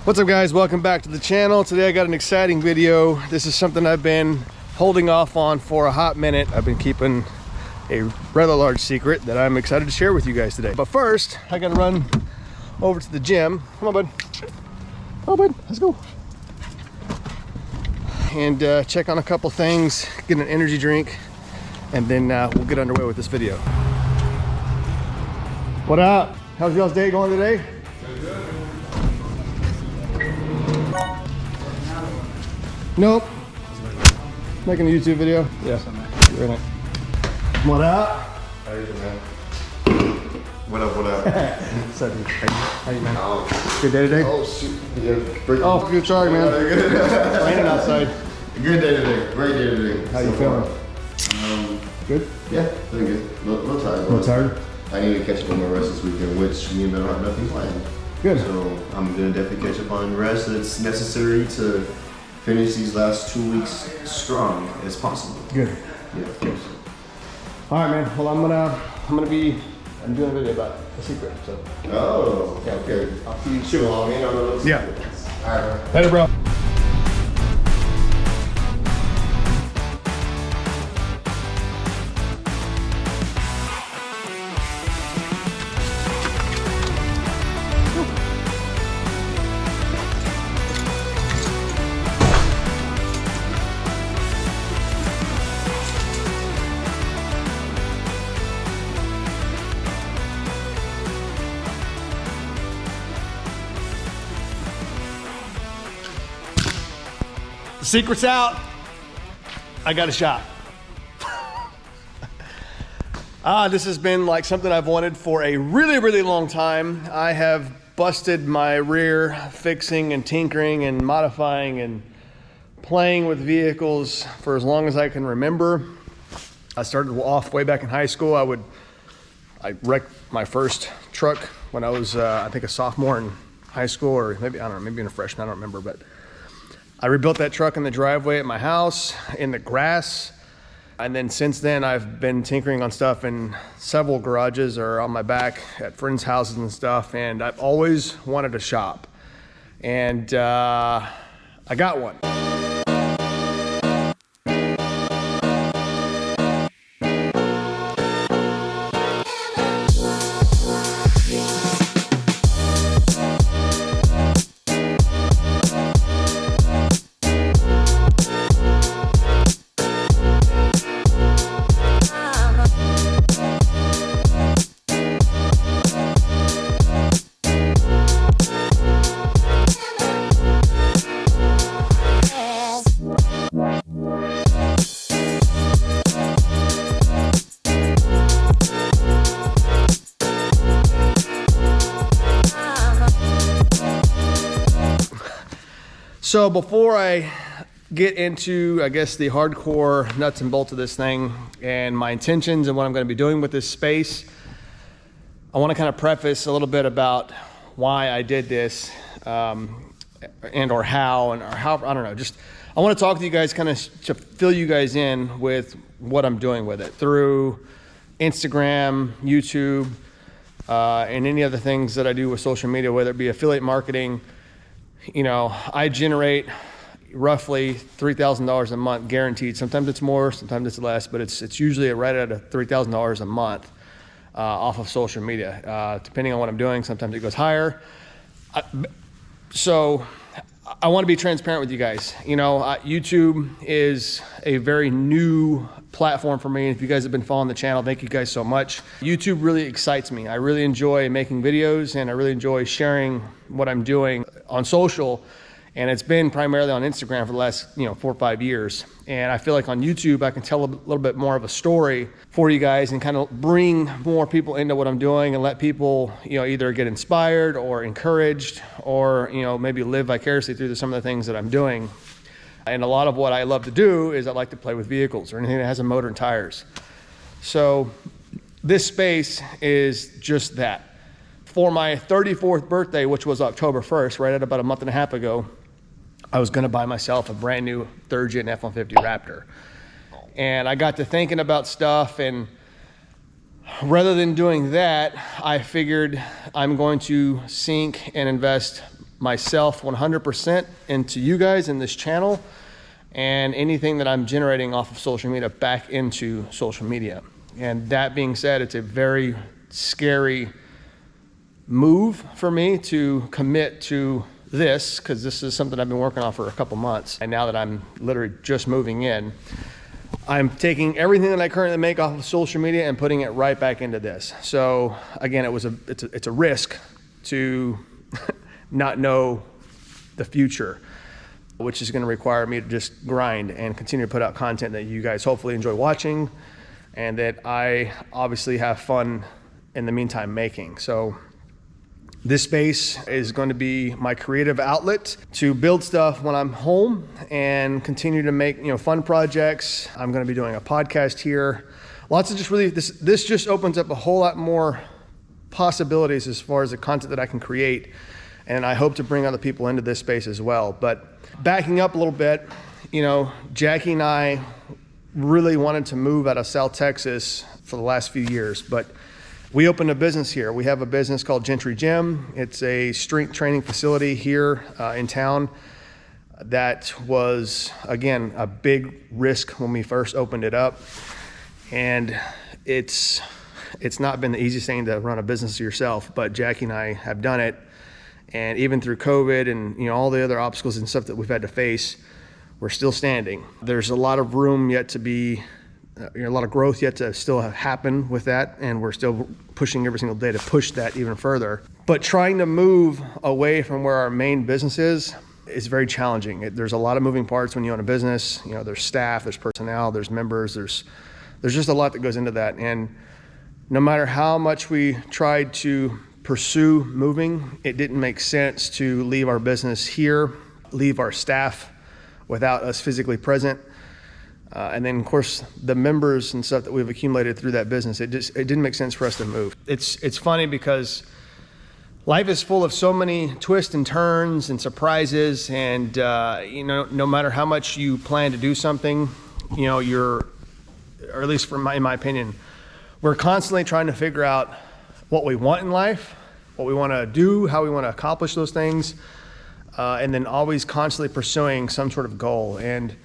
What's up guys, welcome back to the channel. Today I got an exciting video. This is something I've been holding off on for a hot minute. I've been keeping a rather large secret that I'm excited to share with you guys today. But first, I gotta run over to the gym. Come on, bud. Oh, bud, let's go. And check on a couple things, get an energy drink, and then we'll get underway with this video. What up? How's y'all's day going today? Nope. Making a YouTube video? Yeah. You're in it. What up? How you doing, man? What up, what up? What's up, dude? How you, man? Oh. Good day today? Oh, shoot. Yeah, oh, good try, man. It's raining outside. Good day today. Great day today. How you feeling? Good? Yeah, feeling good. A little tired. A little tired? I need to catch up on my rest this weekend, which me and Ben have nothing planned. Good. So I'm going to definitely catch up on rest that's necessary to finish these last 2 weeks strong as possible. Good. Yeah, of course. All right, man. Well, I'm doing a video about a secret, so. Oh, yeah, okay. I'll see you soon. On those yeah. Secrets. All right. Later, bro. The secret's out. I got a shop. This has been like something I've wanted for a really, really long time. I have busted my rear fixing and tinkering and modifying and playing with vehicles for as long as I can remember. I started off way back in high school. I wrecked my first truck when I was, I think, a sophomore in high school, or maybe, I don't know, maybe in a freshman, I don't remember, but I rebuilt that truck in the driveway at my house, in the grass. And then since then, I've been tinkering on stuff in several garages or on my back at friends' houses and stuff. And I've always wanted a shop. And I got one. So before I get into, I guess, the hardcore nuts and bolts of this thing and my intentions and what I'm going to be doing with this space, I want to kind of preface a little bit about why I did this or how, I don't know, just I want to talk to you guys, kind of to fill you guys in with what I'm doing with it through Instagram, YouTube, and any other things that I do with social media, whether it be affiliate marketing. You know, I generate roughly $3,000 a month guaranteed. Sometimes it's more, sometimes it's less, but it's usually right at $3,000 a month off of social media. Depending on what I'm doing, sometimes it goes higher. So I want to be transparent with you guys. You know, YouTube is a very new platform for me. If you guys have been following the channel, thank you guys so much. YouTube really excites me. I really enjoy making videos, and I really enjoy sharing what I'm doing on social. And it's been primarily on Instagram for the last, 4 or 5 years. And I feel like on YouTube, I can tell a little bit more of a story for you guys and kind of bring more people into what I'm doing and let people, either get inspired or encouraged or, maybe live vicariously through some of the things that I'm doing. And a lot of what I love to do is I like to play with vehicles or anything that has a motor and tires. So this space is just that. For my 34th birthday, which was October 1st, right at about a month and a half ago, I was going to buy myself a brand new 3rd gen F-150 Raptor. And I got to thinking about stuff, and rather than doing that, I figured I'm going to sink and invest myself 100% into you guys in this channel, and anything that I'm generating off of social media back into social media. And that being said, it's a very scary move for me to commit to this, because this is something I've been working on for a couple months. And now that I'm literally just moving in, I'm taking everything that I currently make off of social media and putting it right back into this. So again, it's a risk to not know the future, which is going to require me to just grind and continue to put out content that you guys hopefully enjoy watching, and that I obviously have fun in the meantime making. So this space is going to be my creative outlet to build stuff when I'm home and continue to make, fun projects. I'm going to be doing a podcast here. Lots of just really, this just opens up a whole lot more possibilities as far as the content that I can create. And I hope to bring other people into this space as well. But backing up a little bit, Jackie and I really wanted to move out of South Texas for the last few years, but we opened a business here. We have a business called Gentry Gym. It's a strength training facility here in town. That was, again, a big risk when we first opened it up. And it's not been the easiest thing to run a business yourself, but Jackie and I have done it. And even through COVID and all the other obstacles and stuff that we've had to face, we're still standing. There's a lot of room yet to be, a lot of growth yet to still happen with that, and we're still pushing every single day to push that even further. But trying to move away from where our main business is very challenging. There's a lot of moving parts when you own a business. There's staff, there's personnel, there's members, there's just a lot that goes into that. And no matter how much we tried to pursue moving, it didn't make sense to leave our business here, leave our staff without us physically present. And then of course the members and stuff that we've accumulated through that business, it didn't make sense for us to move. It's funny because life is full of so many twists and turns and surprises, and no matter how much you plan to do something, or at least in my opinion, we're constantly trying to figure out what we want in life, what we want to do, how we want to accomplish those things, and then always constantly pursuing some sort of goal. And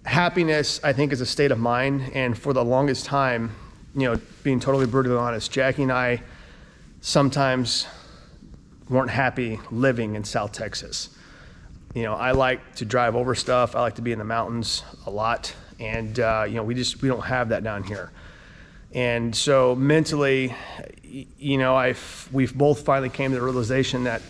happiness, I think, is a state of mind. And for the longest time, being totally brutally honest, Jackie and I sometimes weren't happy living in South Texas. I like to drive over stuff. I like to be in the mountains a lot. And, we don't have that down here. And so mentally, we've both finally came to the realization that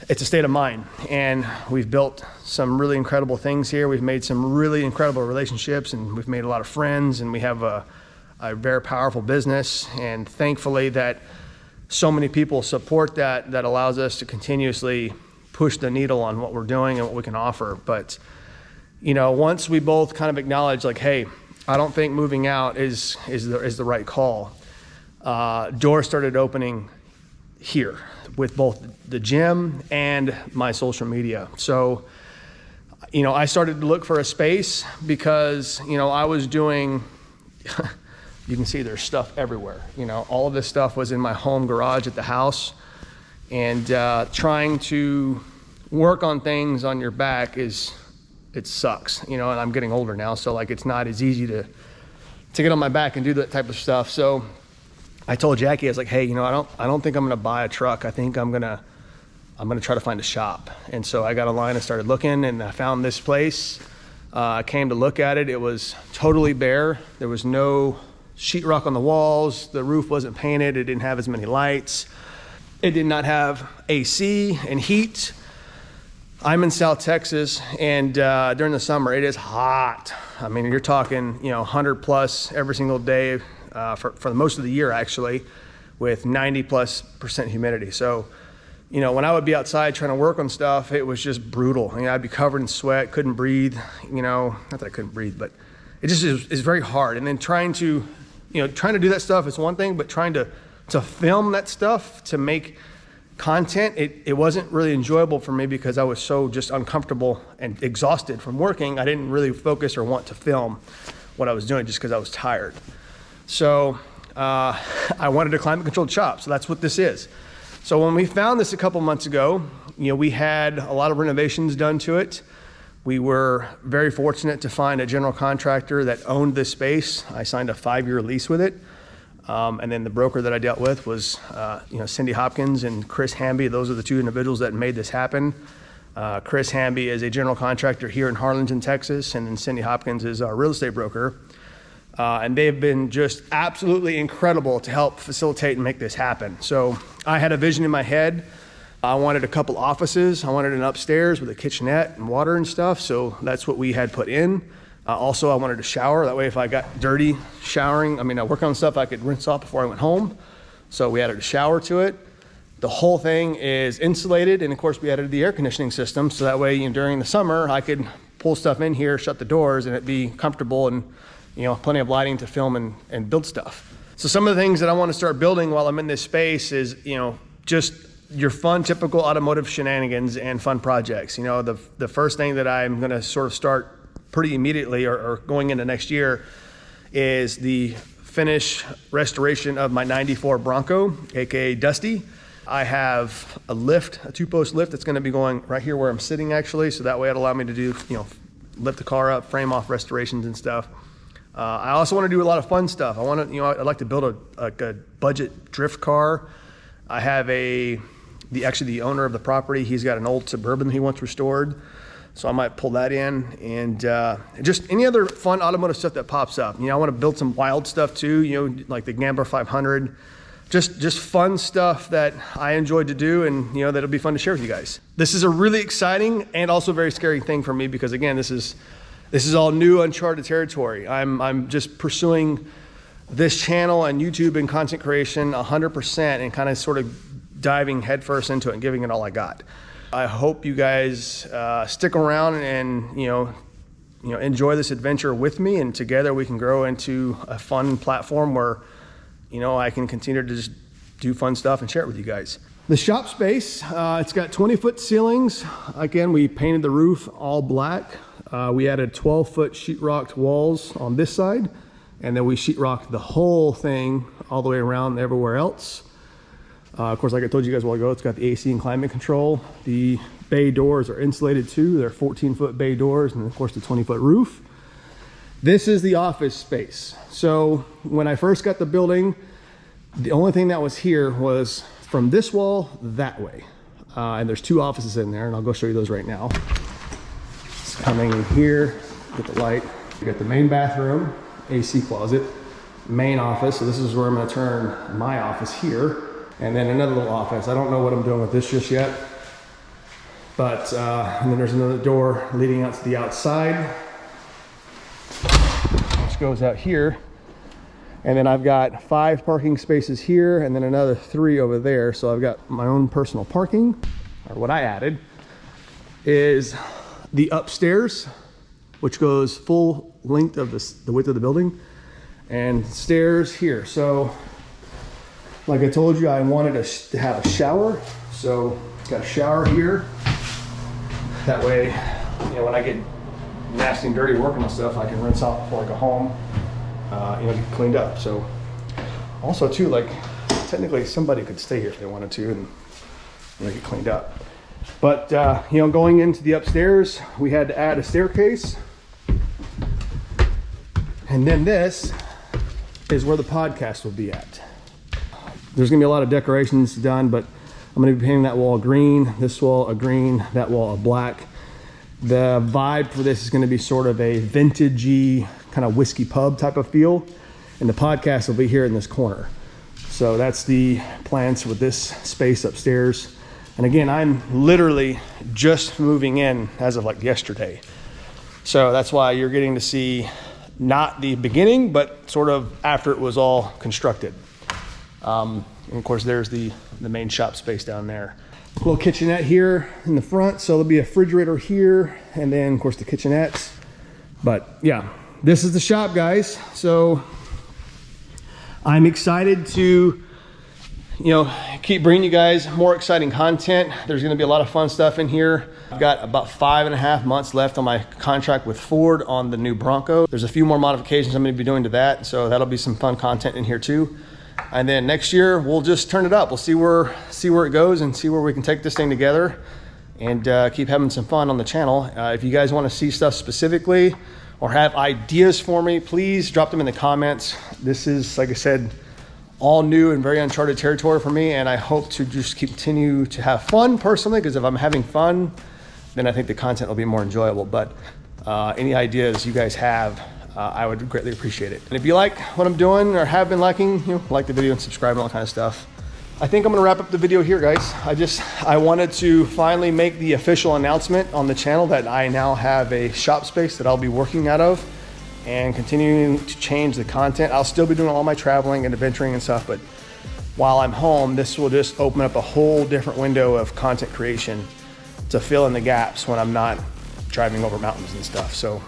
it's a state of mind, and we've built some really incredible things here. We've made some really incredible relationships, and we've made a lot of friends, and we have a very powerful business. And thankfully that so many people support that allows us to continuously push the needle on what we're doing and what we can offer. But, once we both kind of acknowledge, like, hey, I don't think moving out is the right call, doors started opening here with both the gym and my social media. So, I started to look for a space because, I was doing, you can see there's stuff everywhere. All of this stuff was in my home garage at the house, and trying to work on things on your back it sucks, and I'm getting older now, so it's not as easy to get on my back and do that type of stuff. So I told Jackie, I was like, hey, I don't think I'm gonna buy a truck. I think I'm gonna try to find a shop. And so I got online and started looking, and I found this place. I came to look at it. It was totally bare. There was no sheetrock on the walls. The roof wasn't painted. It didn't have as many lights. It did not have AC and heat. I'm in South Texas, and during the summer, it is hot. I mean, you're talking, 100 plus every single day for most of the year, actually, with 90+% humidity. So, when I would be outside trying to work on stuff, it was just brutal. I'd be covered in sweat, couldn't breathe, not that I couldn't breathe, but it just is very hard. And then trying to do that stuff is one thing, but trying to film that stuff, to make content, it wasn't really enjoyable for me because I was so just uncomfortable and exhausted from working. I didn't really focus or want to film what I was doing just because I was tired. So I wanted a climate controlled shop. So that's what this is. So when we found this a couple months ago, we had a lot of renovations done to it. We were very fortunate to find a general contractor that owned this space. I signed a 5-year lease with it. And then the broker that I dealt with was, Cindy Hopkins and Chris Hamby. Those are the two individuals that made this happen. Chris Hamby is a general contractor here in Harlingen, Texas, and then Cindy Hopkins is our real estate broker. And they've been just absolutely incredible to help facilitate and make this happen. So I had a vision in my head. I wanted a couple offices. I wanted an upstairs with a kitchenette and water and stuff. So that's what we had put in. Also, I wanted a shower. That way, if I got dirty showering, I work on stuff I could rinse off before I went home. So we added a shower to it. The whole thing is insulated. And of course, we added the air conditioning system. So that way, during the summer, I could pull stuff in here, shut the doors, and it'd be comfortable and, plenty of lighting to film and build stuff. So some of the things that I want to start building while I'm in this space is, just your fun, typical automotive shenanigans and fun projects. The first thing that I'm going to sort of start pretty immediately or going into next year is the finish restoration of my 94 Bronco, aka Dusty. I have a lift, a 2-post lift that's going to be going right here where I'm sitting actually. So that way it'll allow me to do, lift the car up, frame off restorations and stuff. I also want to do a lot of fun stuff. I'd like to build a budget drift car. I have the owner of the property, he's got an old Suburban he wants restored. So I might pull that in and just any other fun automotive stuff that pops up. I want to build some wild stuff too, like the Gambler 500. Just fun stuff that I enjoyed to do and, that'll be fun to share with you guys. This is a really exciting and also very scary thing for me because again, this is all new, uncharted territory. I'm just pursuing this channel and YouTube and content creation 100% and kind of sort of diving headfirst into it and giving it all I got. I hope you guys stick around and enjoy this adventure with me, and together we can grow into a fun platform where I can continue to just do fun stuff and share it with you guys. The shop space, it's got 20-foot ceilings. Again, we painted the roof all black. We added 12-foot sheetrocked walls on this side, and then we sheetrocked the whole thing all the way around everywhere else. Of course, like I told you guys a while ago, it's got the AC and climate control. The bay doors are insulated too. They're 14-foot bay doors, and of course the 20-foot roof. This is the office space. So when I first got the building, the only thing that was here was from this wall that way. And there's 2 offices in there, and I'll go show you those right now. It's coming in here, get the light. You got the main bathroom, AC closet, main office. So this is where I'm gonna turn my office here. And then another little office. I don't know what I'm doing with this just yet. But, and then there's another door leading out to the outside, which goes out here. And then I've got 5 parking spaces here and then another 3 over there. So I've got my own personal parking. Or what I added is the upstairs, which goes full length of the width of the building, and stairs here. So like I told you, I wanted to have a shower. So it's got a shower here. That way, when I get nasty and dirty working on stuff, I can rinse off before I go home, get cleaned up. So also too, like technically somebody could stay here if they wanted to and make it cleaned up. But, going into the upstairs, we had to add a staircase. And then this is where the podcast will be at. There's gonna be a lot of decorations done, but I'm gonna be painting that wall green, this wall a green, that wall a black. The vibe for this is gonna be sort of a vintagey kind of whiskey pub type of feel. And the podcast will be here in this corner. So that's the plans with this space upstairs. And again, I'm literally just moving in as of like yesterday. So that's why you're getting to see not the beginning, but sort of after it was all constructed. And of course, there's the main shop space down there. Little kitchenette here in the front. So there'll be a refrigerator here, and then of course the kitchenettes. But yeah, this is the shop, guys. So I'm excited to, keep bringing you guys more exciting content. There's gonna be a lot of fun stuff in here. I've got about 5.5 months left on my contract with Ford on the new Bronco. There's a few more modifications I'm gonna be doing to that. So that'll be some fun content in here too. And then next year we'll just turn it up. We'll see where it goes and see where we can take this thing together and keep having some fun on the channel. If you guys want to see stuff specifically or have ideas for me, please drop them in the comments. This is, like I said, all new and very uncharted territory for me, and I hope to just continue to have fun personally, because if I'm having fun, then I think the content will be more enjoyable. But any ideas you guys have, I would greatly appreciate it. And if you like what I'm doing or have been liking, like the video and subscribe and all that kind of stuff. I think I'm gonna wrap up the video here, guys. I wanted to finally make the official announcement on the channel that I now have a shop space that I'll be working out of and continuing to change the content. I'll still be doing all my traveling and adventuring and stuff, but while I'm home, this will just open up a whole different window of content creation to fill in the gaps when I'm not driving over mountains and stuff. So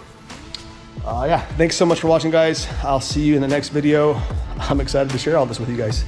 yeah, thanks so much for watching, guys. I'll see you in the next video. I'm excited to share all this with you guys.